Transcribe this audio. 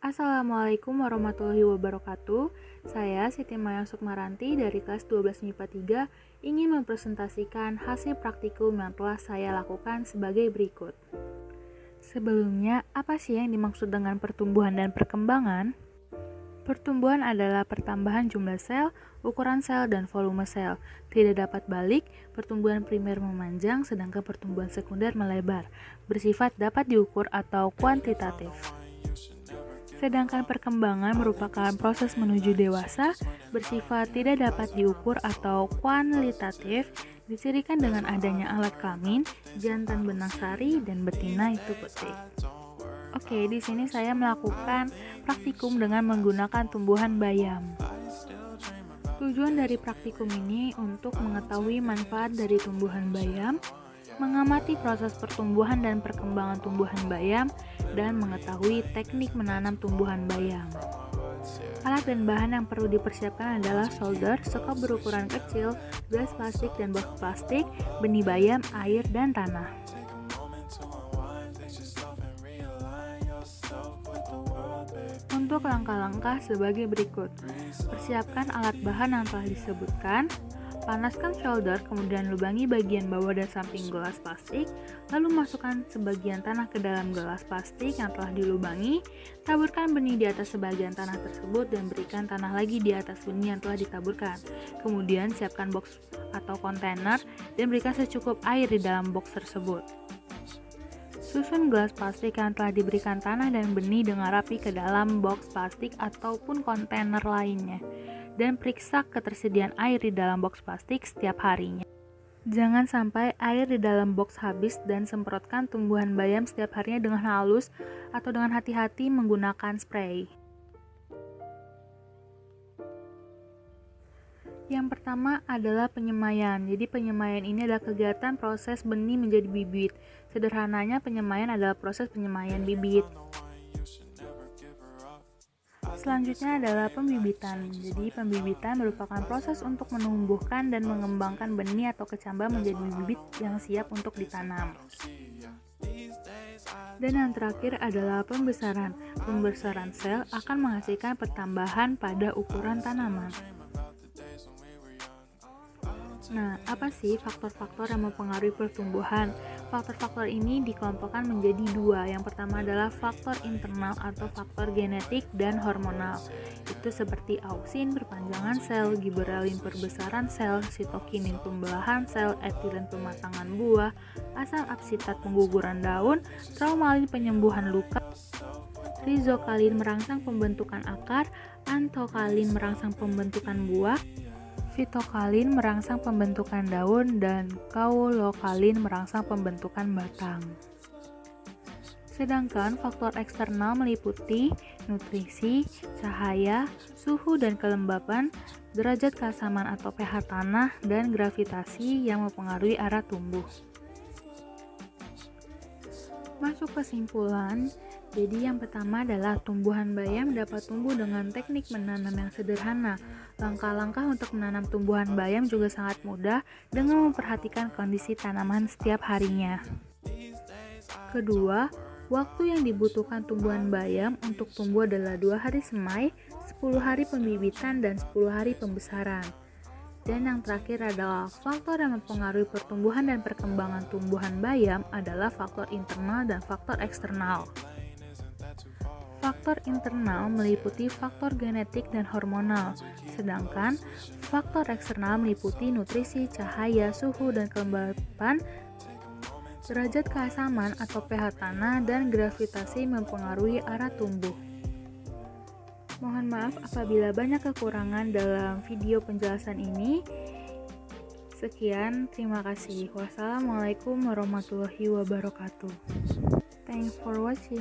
Assalamualaikum warahmatullahi wabarakatuh. Saya Siti Maya Sukmaranti dari kelas 12 MIPA 3 ingin mempresentasikan hasil praktikum yang telah saya lakukan sebagai berikut. Sebelumnya, apa sih yang dimaksud dengan pertumbuhan dan perkembangan? Pertumbuhan adalah pertambahan jumlah sel, ukuran sel, dan volume sel. Tidak dapat balik, pertumbuhan primer memanjang, sedangkan pertumbuhan sekunder melebar. Bersifat dapat diukur atau kuantitatif. Sedangkan perkembangan merupakan proses menuju dewasa, bersifat tidak dapat diukur atau kualitatif, dicirikan dengan adanya alat kelamin, jantan benang sari, dan betina itu petik. Oke, di sini saya melakukan praktikum dengan menggunakan tumbuhan bayam. Tujuan dari praktikum ini untuk mengetahui manfaat dari tumbuhan bayam, mengamati proses pertumbuhan dan perkembangan tumbuhan bayam, dan mengetahui teknik menanam tumbuhan bayam. Alat dan bahan yang perlu dipersiapkan adalah solder, sekop berukuran kecil, gelas plastik dan box plastik, benih bayam, air, dan tanah. Untuk langkah-langkah sebagai berikut. Persiapkan alat bahan yang telah disebutkan. Panaskan solder, kemudian lubangi bagian bawah dan samping gelas plastik, lalu masukkan sebagian tanah ke dalam gelas plastik yang telah dilubangi, taburkan benih di atas sebagian tanah tersebut dan berikan tanah lagi di atas benih yang telah ditaburkan. Kemudian siapkan box atau kontainer dan berikan secukup air di dalam box tersebut. Susun gelas plastik yang telah diberikan tanah dan benih dengan rapi ke dalam box plastik ataupun kontainer lainnya, dan periksa ketersediaan air di dalam box plastik setiap harinya. Jangan sampai air di dalam box habis dan semprotkan tumbuhan bayam setiap harinya dengan halus atau dengan hati-hati menggunakan spray. Yang pertama adalah penyemaian. Jadi penyemaian ini adalah kegiatan proses benih menjadi bibit. Sederhananya penyemaian adalah proses penyemaian bibit. Selanjutnya adalah pembibitan. Jadi pembibitan merupakan proses untuk menumbuhkan dan mengembangkan benih atau kecambah menjadi bibit yang siap untuk ditanam. Dan yang terakhir adalah pembesaran. Pembesaran sel akan menghasilkan pertambahan pada ukuran tanaman. Nah, apa sih faktor-faktor yang mempengaruhi pertumbuhan? Faktor-faktor ini dikelompokkan menjadi dua. Yang pertama adalah faktor internal atau faktor genetik dan hormonal. Itu seperti auksin perpanjangan sel, giberelin perbesaran sel, sitokinin pembelahan sel, etilen pematangan buah, asam absitat pengguguran daun, traumalin penyembuhan luka, rizokalin merangsang pembentukan akar, antokalin merangsang pembentukan buah, fitokalin merangsang pembentukan daun, dan kaulokalin merangsang pembentukan batang. Sedangkan faktor eksternal meliputi nutrisi, cahaya, suhu dan kelembapan, derajat keasaman atau pH tanah, dan gravitasi yang mempengaruhi arah tumbuh. Masuk kesimpulan. Jadi yang pertama adalah tumbuhan bayam dapat tumbuh dengan teknik menanam yang sederhana. Langkah-langkah untuk menanam tumbuhan bayam juga sangat mudah dengan memperhatikan kondisi tanaman setiap harinya. Kedua, waktu yang dibutuhkan tumbuhan bayam untuk tumbuh adalah 2 hari semai, 10 hari pembibitan, dan 10 hari pembesaran. Dan yang terakhir adalah faktor yang mempengaruhi pertumbuhan dan perkembangan tumbuhan bayam adalah faktor internal dan faktor eksternal. Faktor internal meliputi faktor genetik dan hormonal, sedangkan faktor eksternal meliputi nutrisi, cahaya, suhu dan kelembapan, derajat keasaman atau pH tanah, dan gravitasi mempengaruhi arah tumbuh. Mohon maaf apabila banyak kekurangan dalam video penjelasan ini. Sekian, terima kasih. Wassalamualaikum warahmatullahi wabarakatuh. Thanks for watching.